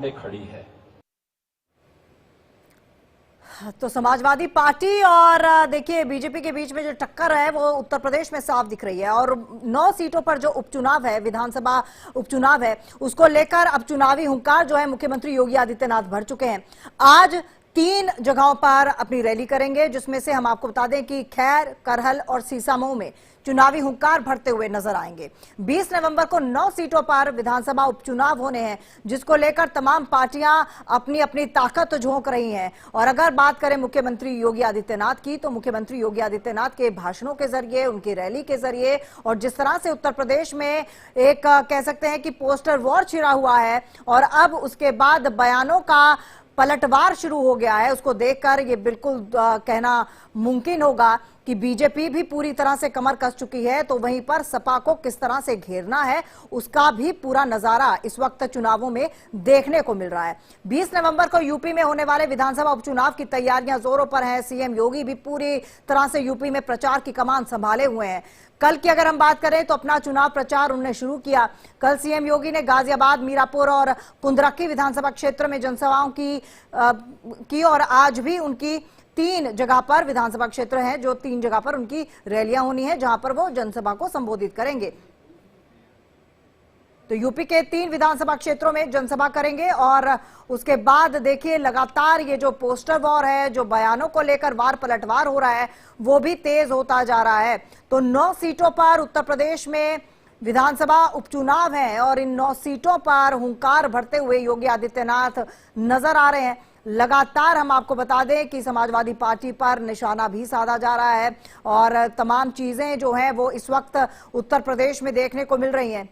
खड़ी है। तो समाजवादी पार्टी और देखिए बीजेपी के बीच में जो टक्कर है वो उत्तर प्रदेश में साफ दिख रही है और 9 सीटों पर जो उपचुनाव है, विधानसभा उपचुनाव है, उसको लेकर अब चुनावी हुंकार जो है मुख्यमंत्री योगी आदित्यनाथ भर चुके हैं। आज 3 जगहों पर अपनी रैली करेंगे, जिसमें से हम आपको बता दें कि खैर, करहल और सीसामऊ में चुनावी हुंकार भरते हुए नजर आएंगे। 20 नवंबर को 9 सीटों पर विधानसभा उपचुनाव होने हैं, जिसको लेकर तमाम पार्टियां अपनी अपनी ताकत झोंक रही हैं। और अगर बात करें मुख्यमंत्री योगी आदित्यनाथ की, तो मुख्यमंत्री योगी आदित्यनाथ के भाषणों के जरिए, उनकी रैली के जरिए और जिस तरह से उत्तर प्रदेश में एक कह सकते हैं कि पोस्टर वॉर छिड़ा हुआ है और अब उसके बाद बयानों का पलटवार शुरू हो गया है, उसको देखकर ये बिल्कुल कहना मुमकिन होगा कि बीजेपी भी पूरी तरह से कमर कस चुकी है। तो वहीं पर सपा को किस तरह से घेरना है, उसका भी पूरा नजारा इस वक्त चुनावों में देखने को मिल रहा है। 20 नवंबर को यूपी में होने वाले विधानसभा उपचुनाव की तैयारियां जोरों पर हैं। सीएम योगी भी पूरी तरह से यूपी में प्रचार की कमान संभाले हुए हैं। कल की अगर हम बात करें तो अपना चुनाव प्रचार उन्होंने शुरू किया। कल सीएम योगी ने गाजियाबाद, मीरापुर और कुंदरक्की विधानसभा क्षेत्र में जनसभाओं की और आज भी उनकी 3 जगह पर विधानसभा क्षेत्र हैं, जो 3 जगह पर उनकी रैलियां होनी है, जहां पर वो जनसभा को संबोधित करेंगे। तो यूपी के 3 विधानसभा क्षेत्रों में जनसभा करेंगे और उसके बाद देखिए लगातार ये जो पोस्टर वॉर है, जो बयानों को लेकर वार पलटवार हो रहा है, वो भी तेज होता जा रहा है। तो 9 सीटों पर उत्तर प्रदेश में विधानसभा उपचुनाव है और इन 9 सीटों पर हुंकार भरते हुए योगी आदित्यनाथ नजर आ रहे हैं। लगातार हम आपको बता दें कि समाजवादी पार्टी पर निशाना भी साधा जा रहा है और तमाम चीजें जो हैं वो इस वक्त उत्तर प्रदेश में देखने को मिल रही हैं।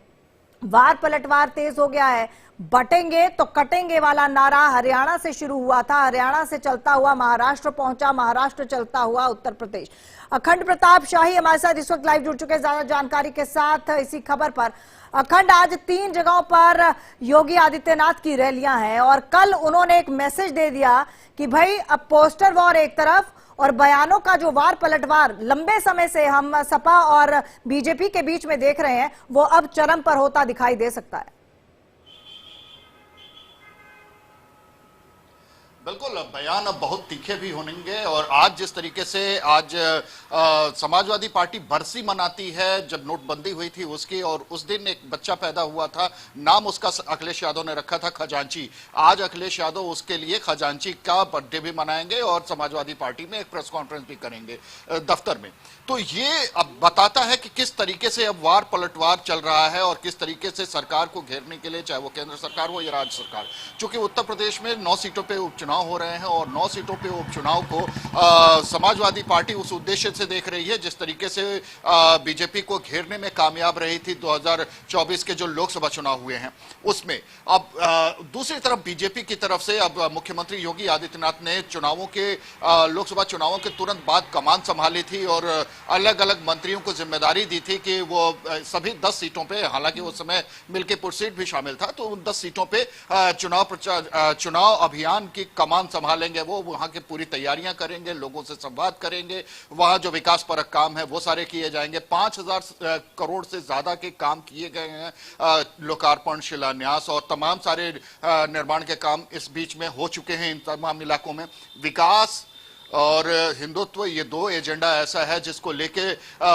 वार पलटवार तेज हो गया है। बटेंगे तो कटेंगे वाला नारा हरियाणा से शुरू हुआ था, हरियाणा से चलता हुआ महाराष्ट्र पहुंचा, महाराष्ट्र चलता हुआ उत्तर प्रदेश। अखंड प्रताप शाही हमारे साथ इस वक्त लाइव जुड़ चुके हैं ज्यादा जानकारी के साथ इसी खबर पर। अखंड, आज 3 जगहों पर योगी आदित्यनाथ की रैलियां हैं और कल उन्होंने एक मैसेज दे दिया कि भाई अब पोस्टर वॉर एक तरफ और बयानों का जो वार पलटवार लंबे समय से हम सपा और बीजेपी के बीच में देख रहे हैं, वो अब चरम पर होता दिखाई दे सकता है। बिल्कुल, बयान अब बहुत तीखे भी होंगे और आज जिस तरीके से आज समाजवादी पार्टी बरसी मनाती है, जब नोटबंदी हुई थी उसकी, और उस दिन एक बच्चा पैदा हुआ था, नाम उसका अखिलेश यादव ने रखा था खजांची। आज अखिलेश यादव उसके लिए खजांची का बर्थडे भी मनाएंगे और समाजवादी पार्टी में एक प्रेस कॉन्फ्रेंस भी करेंगे दफ्तर में। तो ये अब बताता है कि किस तरीके से अब वार पलटवार चल रहा है और किस तरीके से सरकार को घेरने के लिए, चाहे वो केंद्र सरकार हो या राज्य सरकार, चूंकि उत्तर प्रदेश में 9 सीटों पे उपचुनाव हो रहे हैं और 9 सीटों पे उपचुनाव को समाजवादी पार्टी उस उद्देश्य से देख रही है जिस तरीके से बीजेपी को घेरने में कामयाब रही थी 2024 के जो लोकसभा चुनाव हुए हैं उसमें। अब दूसरी तरफ बीजेपी की तरफ से अब मुख्यमंत्री योगी आदित्यनाथ ने चुनावों के लोकसभा चुनावों के तुरंत बाद कमान संभाली थी और अलग अलग मंत्रियों को जिम्मेदारी दी थी कि वो सभी 10 सीटों पे, हालांकि उस समय मिल्कीपुर सीट भी शामिल था, तो उन 10 सीटों पे चुनाव अभियान की कमान संभालेंगे। वो वहां की पूरी तैयारियां करेंगे, लोगों से संवाद करेंगे, वहां जो विकास परक काम है वो सारे किए जाएंगे। 5000 करोड़ से ज्यादा के काम किए गए हैं, लोकार्पण, शिलान्यास और तमाम सारे निर्माण के काम इस बीच में हो चुके हैं। इन तमाम इलाकों में विकास और हिंदुत्व, ये 2 एजेंडा ऐसा है जिसको लेके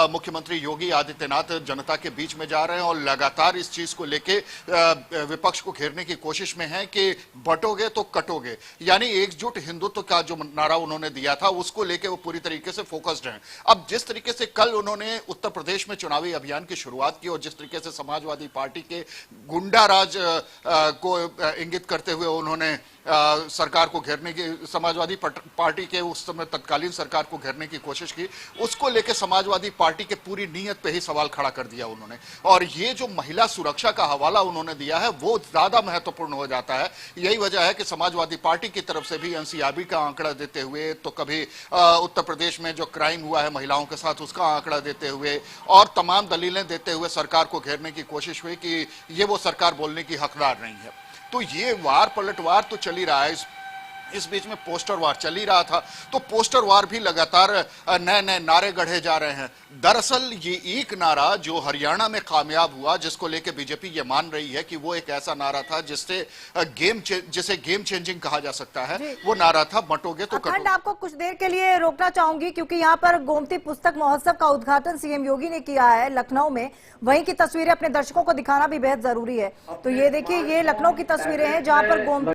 मुख्यमंत्री योगी आदित्यनाथ जनता के बीच में जा रहे हैं और लगातार इस चीज को लेके विपक्ष को घेरने की कोशिश में है कि बटोगे तो कटोगे, यानी एकजुट हिंदुत्व का जो नारा उन्होंने दिया था उसको लेके वो पूरी तरीके से फोकस्ड हैं। अब जिस तरीके से कल उन्होंने उत्तर प्रदेश में चुनावी अभियान की शुरुआत की और जिस तरीके से समाजवादी पार्टी के गुंडा राज को इंगित करते हुए उन्होंने सरकार को घेरने की, समाजवादी पार्टी के उस समय तत्कालीन सरकार को घेरने की कोशिश की, उसको लेकर समाजवादी पार्टी के पूरी नीयत पे ही सवाल खड़ा कर दिया उन्होंने। और ये जो महिला सुरक्षा का हवाला उन्होंने दिया है वो ज्यादा महत्वपूर्ण हो जाता है। यही वजह है कि समाजवादी पार्टी की तरफ से भी एनसीआरबी का आंकड़ा देते हुए, तो कभी उत्तर प्रदेश में जो क्राइम हुआ है महिलाओं के साथ उसका आंकड़ा देते हुए और तमाम दलीलें देते हुए सरकार को घेरने की कोशिश हुई कि ये वो सरकार बोलने की हकदार नहीं है। तो ये वार पलटवार तो चल ही रहा है। इस बीच में पोस्टर वार चल ही रहा था, तो पोस्टर वार भी लगातार नए नए नारे गढ़े जा रहे हैं। दरअसल ये एक नारा जो हरियाणा में कामयाब हुआ, जिसको लेकर बीजेपी ये मान रही है कि वो एक ऐसा नारा था जिसे जिसे गेम चेंजिंग कहा जा सकता है, वो नारा था बंटोगे तो अखंड, आपको कुछ देर के लिए रोकना चाहूंगी क्योंकि यहाँ पर गोमती पुस्तक महोत्सव का उद्घाटन सीएम योगी ने किया है लखनऊ में। वहीं की तस्वीरें अपने दर्शकों को दिखाना भी बेहद जरूरी है। तो ये देखिए, ये लखनऊ की तस्वीरें हैं जहां पर गोमती